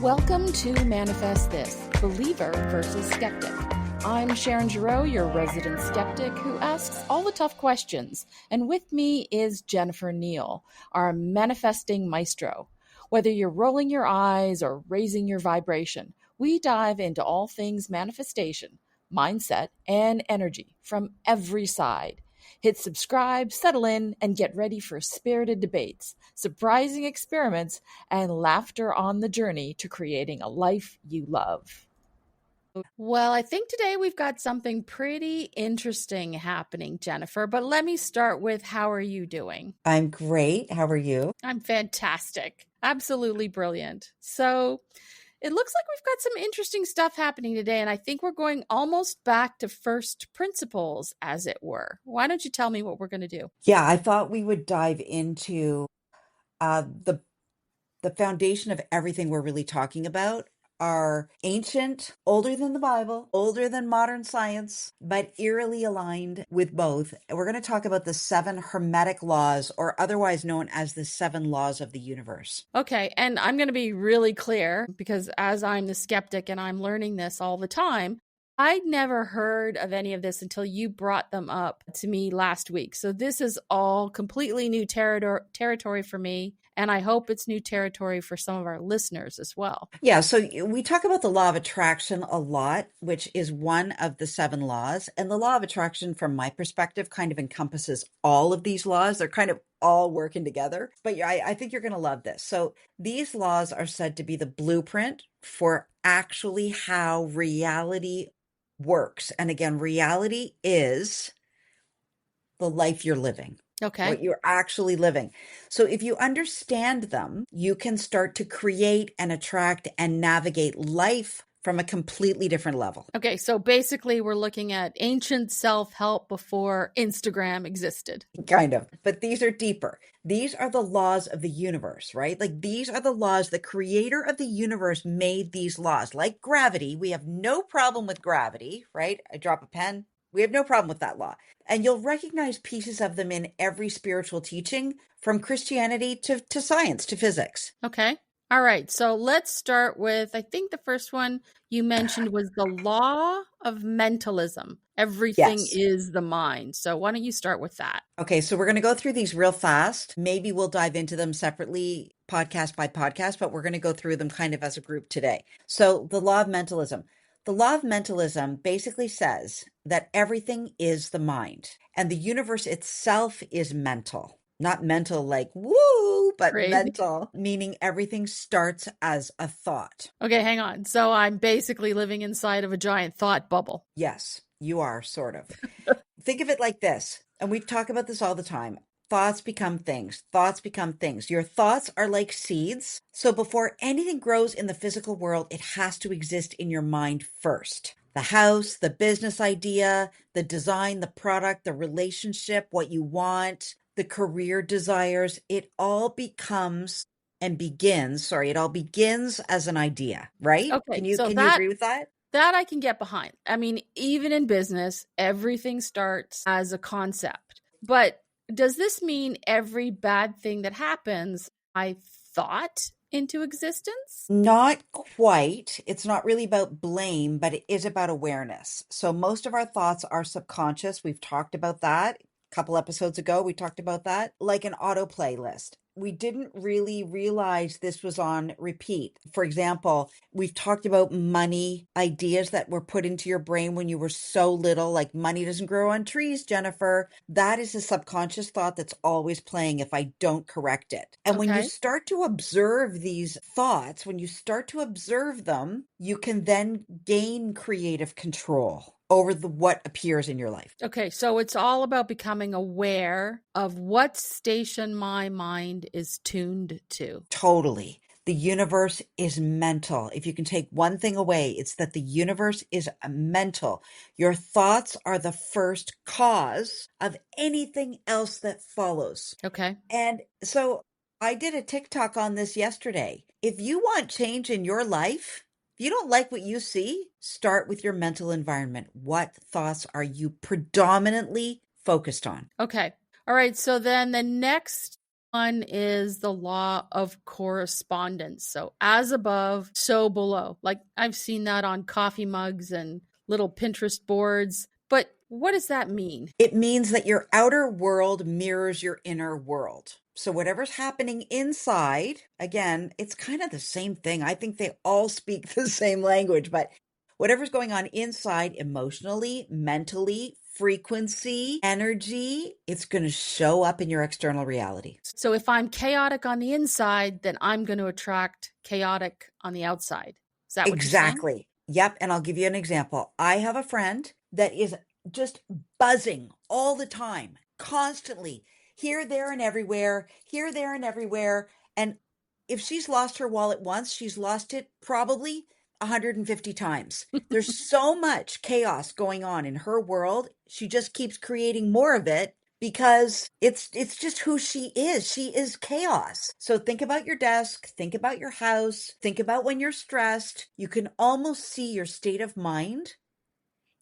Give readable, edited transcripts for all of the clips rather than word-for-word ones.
Welcome to Manifest This, Believer versus Skeptic. I'm Sharon, your resident skeptic who asks all the tough questions. And with me is Jennifer Neal, our manifesting maestro. Whether you're rolling your eyes or raising your vibration, we dive into all things manifestation, mindset, and energy from every side. Hit subscribe, settle in, and get ready for spirited debates, surprising experiments, and laughter on the journey to creating a life you love. Well, I think today we've got something pretty interesting happening, Jennifer, but let me start with how are you doing? I'm great. How are you? I'm fantastic. Absolutely brilliant. So it looks like we've got some interesting stuff happening today, and I think we're going almost back to first principles, as it were. Why don't you tell me what we're going to do? Yeah, I thought we would dive into the foundation of everything we're really talking about are ancient, older than the Bible, older than modern science, but eerily aligned with both. We're going to talk about the seven Hermetic laws, or otherwise known as the seven laws of the universe. Okay, and I'm going to be really clear because as I'm the skeptic and I'm learning this all the time, I'd never heard of any of this until you brought them up to me last week. So this is all completely new territory for me, and I hope it's new territory for some of our listeners as well. Yeah, so we talk about the law of attraction a lot, which is one of the seven laws. And the law of attraction, from my perspective, kind of encompasses all of these laws. They're kind of all working together. But I think you're going to love this. So these laws are said to be the blueprint for actually how reality works. And again, reality is the life you're living. Okay. What you're actually living. So if you understand them, you can start to create and attract and navigate life from a completely different level. Okay, so basically we're looking at ancient self-help before Instagram existed. Kind of. But these are deeper. These are the laws of the universe, right? Like these are the laws. The creator of the universe made these laws. Like gravity, we have no problem with gravity, right? I drop a pen. We have no problem with that law. And you'll recognize pieces of them in every spiritual teaching, from Christianity to science, to physics. Okay. All right. So let's start with, I think the first one you mentioned was the law of mentalism. Everything Yes. is the mind. So why don't you start with that? Okay, so we're going to go through these real fast. Maybe we'll dive into them separately, podcast by podcast, but we're going to go through them kind of as a group today. So the law of mentalism. The law of mentalism basically says that everything is the mind, and the universe itself is mental. Not mental like woo, but Crazy. mental, meaning everything starts as a thought. Okay, hang on. So I'm basically living inside of a giant thought bubble. Yes, you are, sort of. Think of it like this, and we talk about this all the time. Thoughts become things. Thoughts become things. Your thoughts are like seeds. So before anything grows in the physical world, it has to exist in your mind first. The house, the business idea, the design, the product, the relationship, what you want, the career desires, it all becomes and begins, it all begins as an idea, right? Okay, Can you so agree with that? That I can get behind. I mean, even in business, everything starts as a concept. But does this mean every bad thing that happens, I thought into existence? Not quite. It's not really about blame, but it is about awareness. So most of our thoughts are subconscious. We've talked about that. A couple episodes ago, we talked about that, like an autoplay list. We didn't really realize this was on repeat. For example, we've talked about money ideas that were put into your brain when you were so little, like money doesn't grow on trees, Jennifer. That is a subconscious thought that's always playing if I don't correct it. And when you start to observe these thoughts, when you start to observe them, you can then gain creative control over what appears in your life. Okay, so it's all about becoming aware of what station my mind is tuned to. Totally. The universe is mental. If you can take one thing away, it's that the universe is mental. Your thoughts are the first cause of anything else that follows. Okay. And so I did a TikTok on this yesterday. If you want change in your life, if you don't like what you see, start with your mental environment. What thoughts are you predominantly focused on? Okay. All right. So then the next One is the law of correspondence. So as above, so below. Like I've seen that on coffee mugs and little Pinterest boards. But what does that mean? It means that your outer world mirrors your inner world. So whatever's happening inside, again, it's kind of the same thing. I think they all speak the same language, but whatever's going on inside emotionally, mentally, frequency, energy, it's going to show up in your external reality. So if I'm chaotic on the inside, then I'm going to attract chaotic on the outside. Is that what you're saying? Exactly. Yep. And I'll give you an example. I have a friend that is just buzzing all the time, constantly, here, there, and everywhere, here, there, and everywhere. And if she's lost her wallet once, she's lost it probably 150 times. There's so much chaos going on in her world. She just keeps creating more of it because it's just who she is. She is chaos. So think about your desk, think about your house, think about when you're stressed. You can almost see your state of mind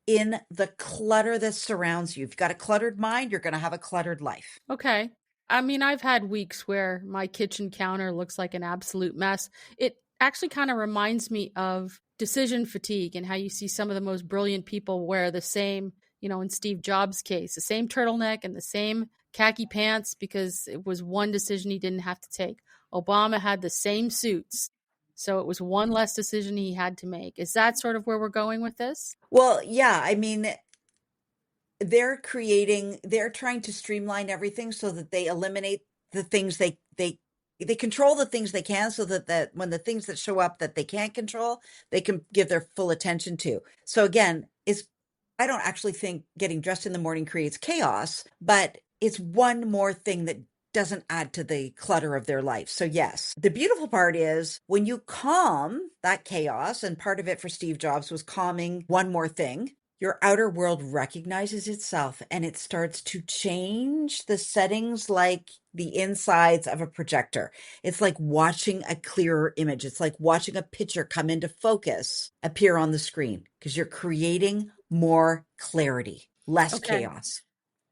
in the clutter that surrounds you. If you've got a cluttered mind, you're going to have a cluttered life. Okay. I mean, I've had weeks where my kitchen counter looks like an absolute mess. It actually kind of reminds me of decision fatigue and how you see some of the most brilliant people wear the same, in Steve Jobs' case, the same turtleneck and the same khaki pants because it was one decision he didn't have to take. Obama had the same suits. So it was one less decision he had to make. Is that sort of where we're going with this? Well, yeah, I mean, they're trying to streamline everything so that they eliminate the things they control the things they can so that when the things that show up that they can't control, they can give their full attention to. So again, I don't actually think getting dressed in the morning creates chaos, but it's one more thing that doesn't add to the clutter of their life. So yes, the beautiful part is when you calm that chaos, and part of it for Steve Jobs was calming one more thing, your outer world recognizes itself and it starts to change the settings like the insides of a projector. It's like watching a clearer image. It's like watching a picture come into focus appear on the screen because you're creating more clarity, less Okay. chaos.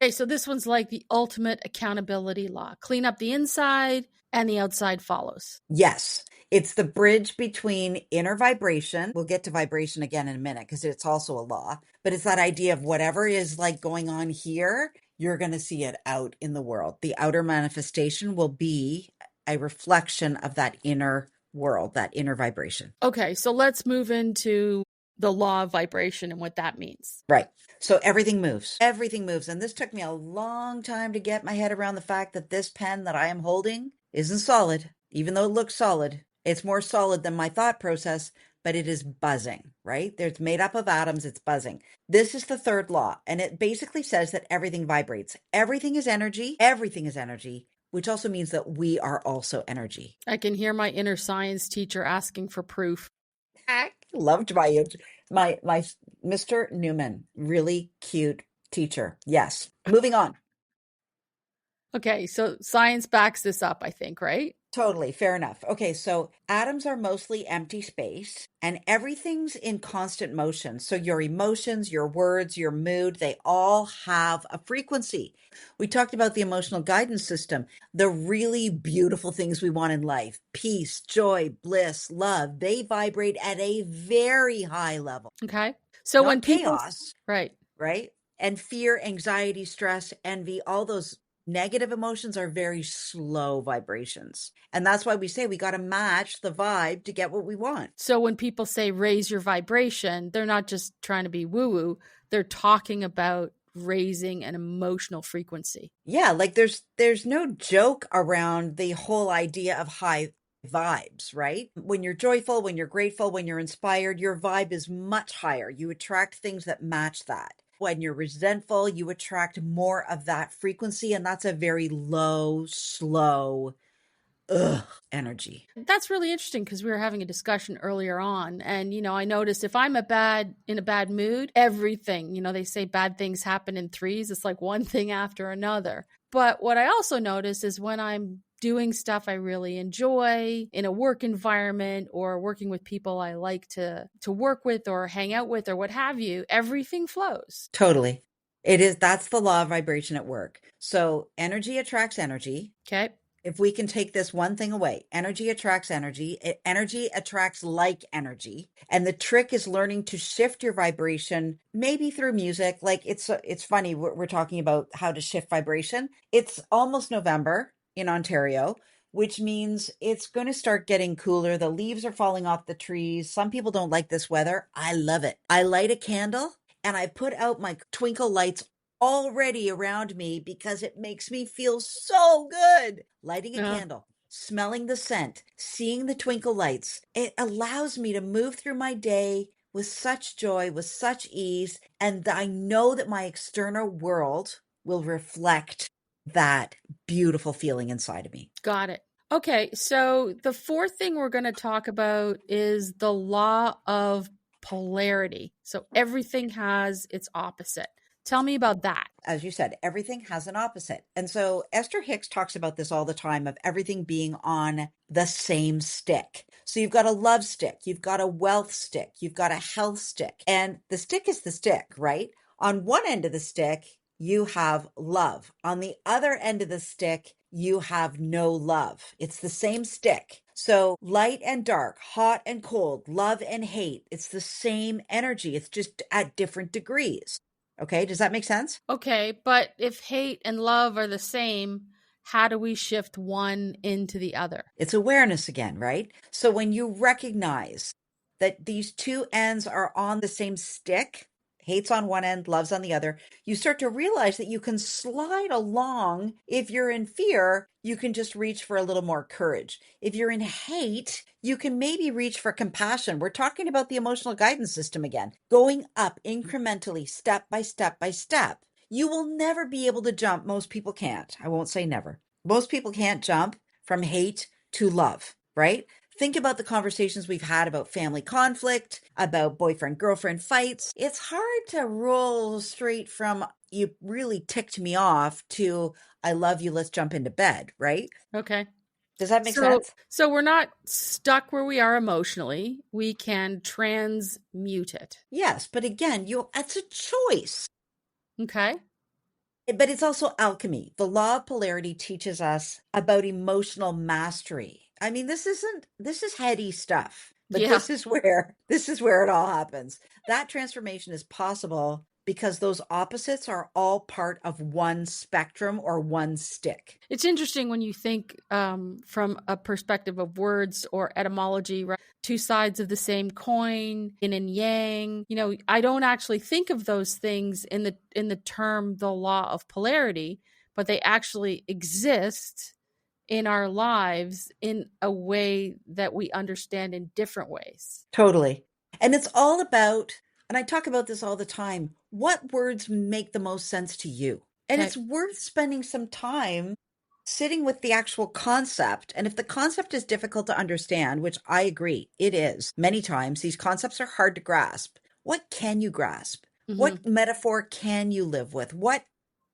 Okay, so this one's like the ultimate accountability law. Clean up the inside and the outside follows. Yes, it's the bridge between inner vibration. We'll get to vibration again in a minute because it's also a law, but it's that idea of whatever is like going on here, you're going to see it out in the world. The outer manifestation will be a reflection of that inner world, that inner vibration. Okay, so let's move into the law of vibration and what that means. Right. So everything moves. Everything moves. And this took me a long time to get my head around the fact that this pen that I am holding isn't solid, even though it looks solid. It's more solid than my thought process, but it is buzzing, right? It's made up of atoms. It's buzzing. This is the third law. And it basically says that everything vibrates. Everything is energy. Everything is energy, which also means that we are also energy. I can hear my inner science teacher asking for proof. I loved my Mr. Newman, really cute teacher. Yes. Moving on. Okay, so science backs this up, I think, right? Totally. Fair enough. Okay. So atoms are mostly empty space and everything's in constant motion. So your emotions, your words, your mood, they all have a frequency. We talked about the emotional guidance system, the really beautiful things we want in life, peace, joy, bliss, love. They vibrate at a very high level. Okay. So Not when people, chaos, right. And fear, anxiety, stress, envy, all those negative emotions are very slow vibrations. And that's why we say we got to match the vibe to get what we want. So when people say raise your vibration, they're not just trying to be woo woo, they're talking about raising an emotional frequency. Yeah, like there's no joke around the whole idea of high vibes, right? When you're joyful, when you're grateful, when you're inspired, your vibe is much higher. You attract things that match that. When you're resentful, you attract more of that frequency, and that's a very low, slow, energy. That's really interesting because we were having a discussion earlier on. And, I noticed if I'm in a bad mood, everything, they say bad things happen in threes. It's like one thing after another. But what I also notice is when I'm doing stuff I really enjoy in a work environment or working with people I like to work with or hang out with or what have you, everything flows. Totally. That's the law of vibration at work. So energy attracts energy. Okay. If we can take this one thing away, energy attracts energy, energy attracts like energy. And the trick is learning to shift your vibration, maybe through music. Like it's funny, we're talking about how to shift vibration. It's almost November in Ontario, which means it's going to start getting cooler. The leaves are falling off the trees. Some people don't like this weather. I love it. I light a candle and I put out my twinkle lights already around me because it makes me feel so good. Lighting a Uh, candle, smelling the scent, seeing the twinkle lights, it allows me to move through my day with such joy, with such ease. And I know that my external world will reflect that beautiful feeling inside of me. got it. Okay, so the fourth thing we're going to talk about is the law of polarity. So everything has its opposite. Tell me about that. As you said, everything has an opposite. And so Esther Hicks talks about this all the time of everything being on the same stick. So you've got a love stick, you've got a wealth stick, you've got a health stick, and the stick is the stick, right? On one end of the stick, you have love. On the other end of the stick, you have no love. It's the same stick. So light and dark, hot and cold, love and hate, it's the same energy. It's just at different degrees. Okay, does that make sense? Okay, but if hate and love are the same, how do we shift one into the other? It's awareness again, right? So when you recognize that these two ends are on the same stick, hate's on one end, love's on the other, you start to realize that you can slide along. If you're in fear, you can just reach for a little more courage. If you're in hate, you can maybe reach for compassion. We're talking about the emotional guidance system again, going up incrementally, step by step by step. You will never be able to jump. Most people can't. I won't say never. Most people can't jump from hate to love, right? Think about the conversations we've had about family conflict, about boyfriend girlfriend fights. It's hard to roll straight from you really ticked me off to I love you, let's jump into bed, right? Okay. Does that make So sense? so we're not stuck where we are emotionally. We can transmute it. Yes, but again, it's a choice. Okay? But it's also alchemy. The law of polarity teaches us about emotional mastery. I mean, this is heady stuff, but Yeah. this is where it all happens. That transformation is possible because those opposites are all part of one spectrum or one stick. It's interesting when you think from a perspective of words or etymology, right? Two sides of the same coin, yin and yang. You know, I don't actually think of those things in the term the law of polarity, but they actually exist in our lives in a way that we understand in different ways. Totally. And it's all about, and I talk about this all the time, what words make the most sense to you? And Okay. it's worth spending some time sitting with the actual concept. And if the concept is difficult to understand, which I agree, it is many times, these concepts are hard to grasp. What can you grasp? Mm-hmm. What metaphor can you live with? What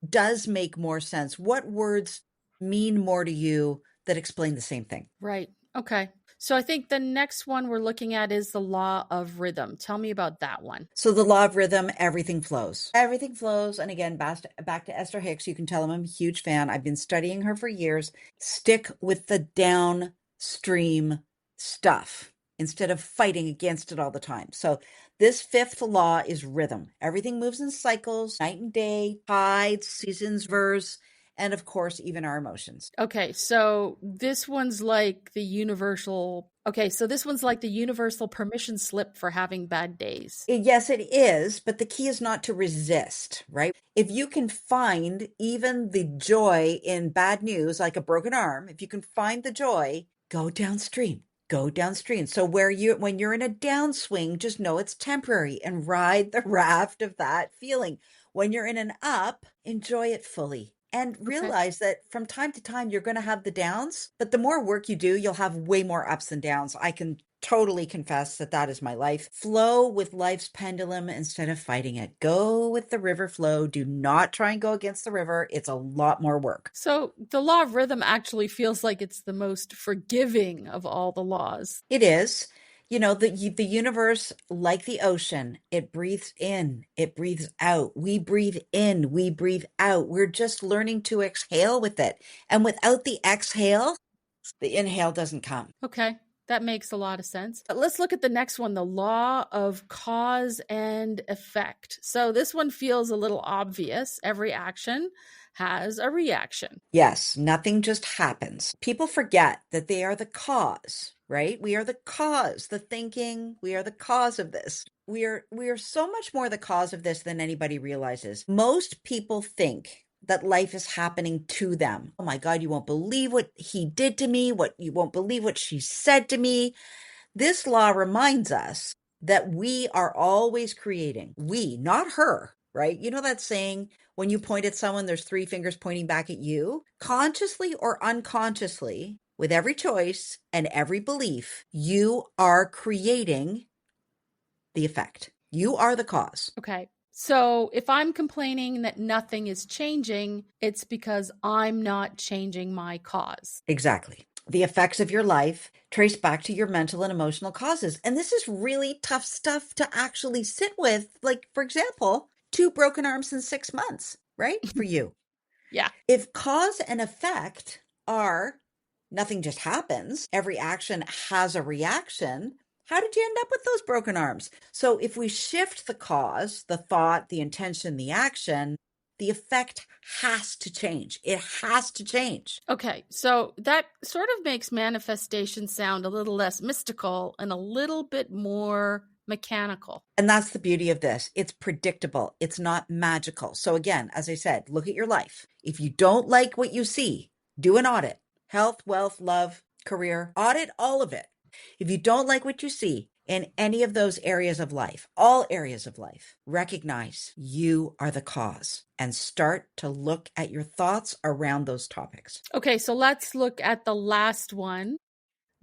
does make more sense? What words mean more to you that explain the same thing? Right. Okay. So I think the next one we're looking at is the law of rhythm. Tell me about that one. So the law of rhythm, everything flows. Everything flows. And again, back to Esther Hicks, you can tell I'm a huge fan. I've been studying her for years. Stick with the downstream stuff instead of fighting against it all the time. So this fifth law is rhythm. Everything moves in cycles, night and day, tides, seasons, verse, and of course, even our emotions. Okay, so this one's like the universal permission slip for having bad days. Yes, it is, but the key is not to resist, right? If you can find even the joy in bad news, like a broken arm, if you can find the joy, go downstream. Go downstream. So when you're in a downswing, just know it's temporary and ride the raft of that feeling. When you're in an up, enjoy it fully. And Okay. realize that from time to time, you're going to have the downs, but the more work you do, you'll have way more ups than downs. I can totally confess that that is my life. Flow with life's pendulum instead of fighting it. Go with the river flow. Do not try and go against the river. It's a lot more work. So the law of rhythm actually feels like it's the most forgiving of all the laws. It is. The universe, like the ocean, it breathes in, it breathes out. We breathe in, we breathe out. We're just learning to exhale with it. And without the exhale, the inhale doesn't come. Okay, that makes a lot of sense. Let's look at the next one, the law of cause and effect. So this one feels a little obvious. Every action has a reaction. Yes, nothing just happens. People forget that they are the cause, right? We are the cause, the thinking, we are the cause of this. We are so much more the cause of this than anybody realizes. Most people think that life is happening to them. Oh my God, you won't believe what he did to me, what you won't believe what she said to me. This law reminds us that we are always creating. We, not her, right? You know that saying, when you point at someone, there's three fingers pointing back at you? Consciously or unconsciously, with every choice and every belief, you are creating the effect. You are the cause. Okay. So if I'm complaining that nothing is changing, it's because I'm not changing my cause. Exactly. The effects of your life trace back to your mental and emotional causes. And this is really tough stuff to actually sit with. Like, for example, 2 broken arms in 6 months, right? For you. Yeah. If cause and effect are nothing just happens, every action has a reaction. How did you end up with those broken arms? So if we shift the cause, the thought, the intention, the action, the effect has to change. It has to change. Okay. So that sort of makes manifestation sound a little less mystical and a little bit more mechanical. And that's the beauty of this. It's predictable. It's not magical. So again, as I said, look at your life. If you don't like what you see, do an audit. Health, wealth, love, career, audit all of it. If you don't like what you see in any of those areas of life, all areas of life, recognize you are the cause and start to look at your thoughts around those topics. Okay. So let's look at the last one,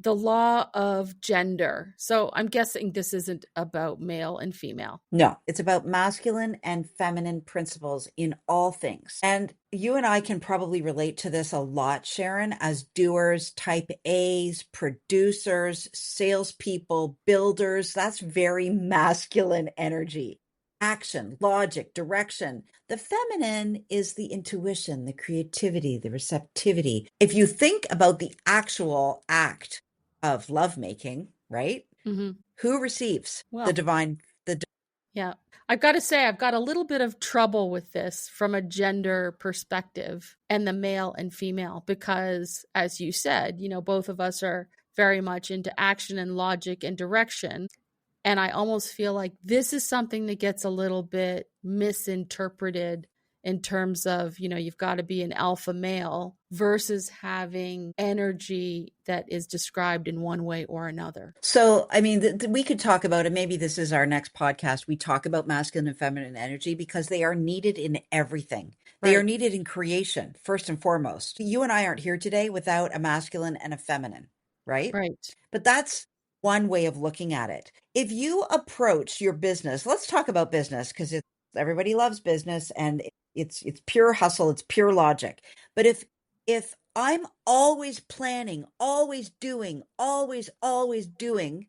the law of gender. So I'm guessing this isn't about male and female. No, it's about masculine and feminine principles in all things. And you and I can probably relate to this a lot, Sharon, as doers, type A's, producers, salespeople, builders. That's very masculine energy. Action, logic, direction. The feminine is the intuition, the creativity, the receptivity. If you think about the actual act of lovemaking, right? Mm-hmm. Who receives the Well, divine? yeah. I've got to say, I've got a little bit of trouble with this from a gender perspective and the male and female, because as you said, both of us are very much into action and logic and direction. And I almost feel like this is something that gets a little bit misinterpreted in terms of, you've got to be an alpha male versus having energy that is described in one way or another. So, I mean, we could talk about it. Maybe this is our next podcast. We talk about masculine and feminine energy because they are needed in everything. They are Right. needed in creation, first and foremost. You and I aren't here today without a masculine and a feminine, right? Right. But that's one way of looking at it. If you approach your business, let's talk about business because everybody loves business and it's pure hustle, it's pure logic. But if I'm always planning, always doing, always doing,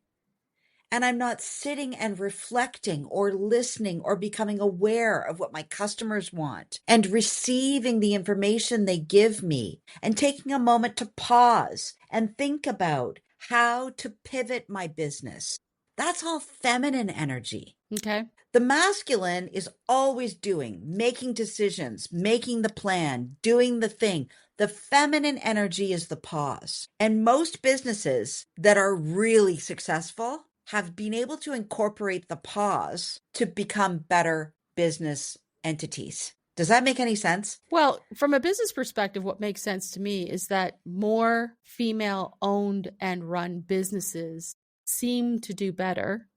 and I'm not sitting and reflecting or listening or becoming aware of what my customers want and receiving the information they give me and taking a moment to pause and think about how to pivot my business, that's all feminine energy. Okay. The masculine is always doing, making decisions, making the plan, doing the thing. The feminine energy is the pause. And most businesses that are really successful have been able to incorporate the pause to become better business entities. Does that make any sense? Well, from a business perspective, what makes sense to me is that more female owned and run businesses seem to do better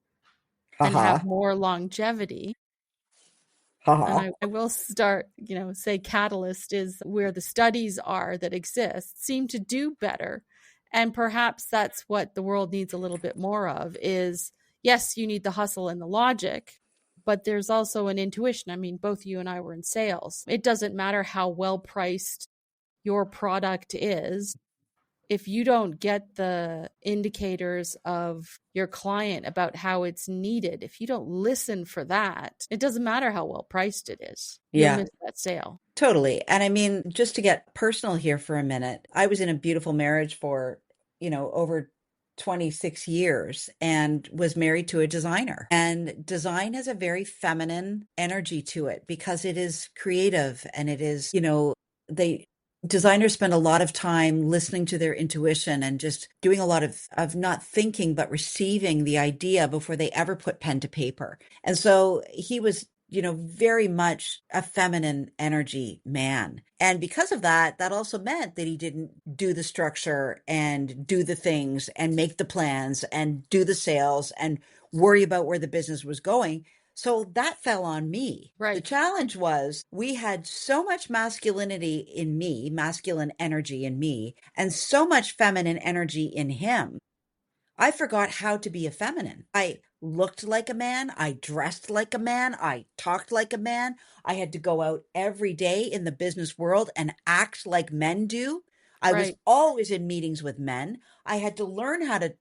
and Haha, have more longevity. And haha. I will start, say Catalyst is where the studies are that exist, seem to do better. And perhaps that's what the world needs a little bit more of is, yes, you need the hustle and the logic, but there's also an intuition. I mean, both you and I were in sales. It doesn't matter how well priced your product is. if you don't get the indicators of your client about how it's needed, if you don't listen for that, it doesn't matter how well priced it is. You'll Yeah. miss that sale. Totally. And I mean, just to get personal here for a minute, I was in a beautiful marriage for, over 26 years and was married to a designer. And design has a very feminine energy to it because it is creative and it is, they designers spend a lot of time listening to their intuition and just doing a lot of not thinking but receiving the idea before they ever put pen to paper. And so he was very much a feminine energy man. And because of that, that also meant that he didn't do the structure and do the things and make the plans and do the sales and worry about where the business was going. So that fell on me. The Right. challenge was we had so much masculinity in me, masculine energy in me, and so much feminine energy in him. I forgot how to be a feminine. I looked like a man. I dressed like a man. I talked like a man. I had to go out every day in the business world and act like men do. I was Right. always in meetings with men. I had to learn how to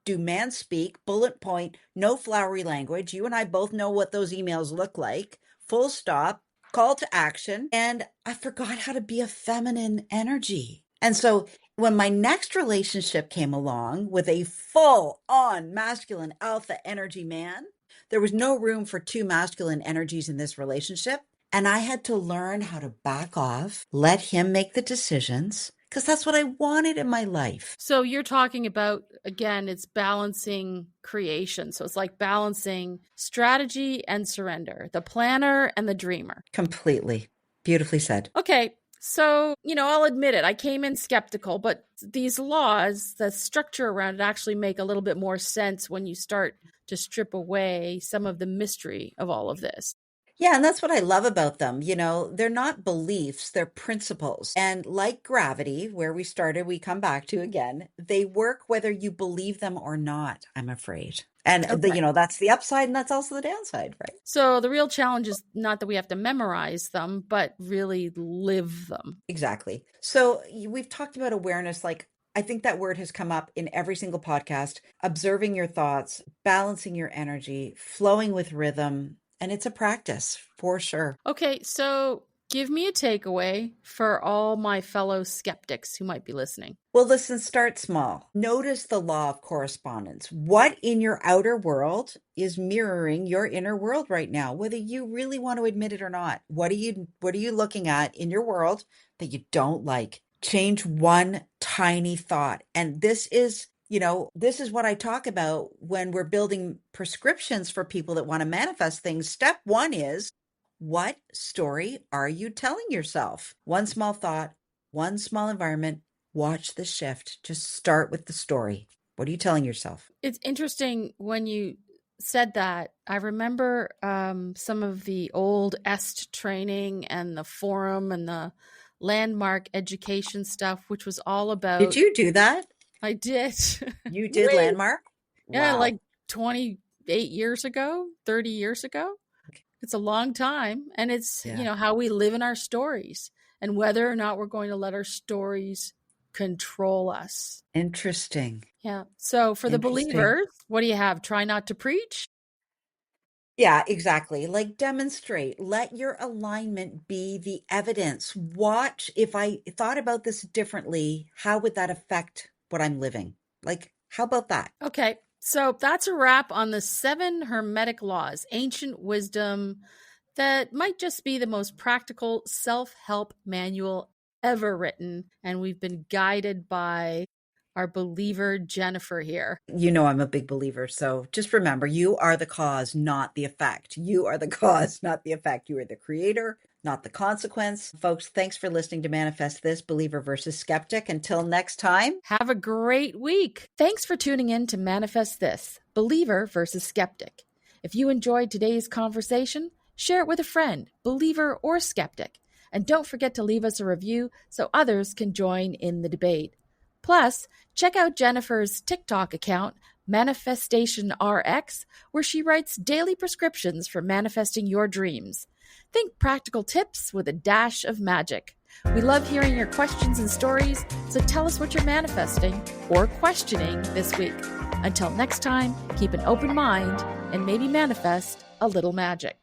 do man speak, bullet point, no flowery language. You and I both know what those emails look like. Full stop, call to action. And I forgot how to be a feminine energy. And so when my next relationship came along with a full on masculine alpha energy man, there was no room for two masculine energies in this relationship. And I had to learn how to back off, let him make the decisions, because that's what I wanted in my life. So you're talking about, again, it's balancing creation. So it's like balancing strategy and surrender, the planner and the dreamer. Completely. Beautifully said. Okay. So, I'll admit it. I came in skeptical, but these laws, the structure around it actually make a little bit more sense when you start to strip away some of the mystery of all of this. Yeah, and that's what I love about them. They're not beliefs, they're principles. And like gravity, where we started, we come back to again, they work whether you believe them or not, I'm afraid. And Okay. that's the upside and that's also the downside, right? So the real challenge is not that we have to memorize them, but really live them. Exactly. So we've talked about awareness. Like, I think that word has come up in every single podcast, observing your thoughts, balancing your energy, flowing with rhythm. And it's a practice for sure. Okay, so give me a takeaway for all my fellow skeptics who might be listening. Well, listen, start small. Notice the law of correspondence. What in your outer world is mirroring your inner world right now, whether you really want to admit it or not? What are you looking at in your world that you don't like? Change one tiny thought. And this is what I talk about when we're building prescriptions for people that want to manifest things. Step one is, what story are you telling yourself? One small thought, one small environment. Watch the shift. Just start with the story. What are you telling yourself? It's interesting when you said that. I remember some of the old EST training and the forum and the landmark education stuff, which was all about. Did you do that? I did. You did landmark? Yeah, Wow. like 28 years ago, 30 years ago. It's a long time. And it's, Yeah. how we live in our stories and whether or not we're going to let our stories control us. Interesting. Yeah. So for the Interesting. believers, what do you have? Try not to preach? Yeah, exactly. Like, demonstrate. Let your alignment be the evidence. Watch, if I thought about this differently, how would that affect what I'm living? Like, how about that? Okay. So that's a wrap on the 7 Hermetic Laws, ancient wisdom that might just be the most practical self-help manual ever written. And we've been guided by our believer, Jennifer, here. I'm a big believer. So just remember, you are the cause, not the effect. You are the cause, not the effect. You are the creator, not the consequence. Folks, thanks for listening to Manifest This, Believer versus Skeptic. Until next time. Have a great week. Thanks for tuning in to Manifest This, Believer versus Skeptic. If you enjoyed today's conversation, share it with a friend, believer or skeptic. And don't forget to leave us a review so others can join in the debate. Plus, check out Jennifer's TikTok account, Manifestation RX, where she writes daily prescriptions for manifesting your dreams. Think practical tips with a dash of magic. We love hearing your questions and stories, so tell us what you're manifesting or questioning this week. Until next time, keep an open mind and maybe manifest a little magic.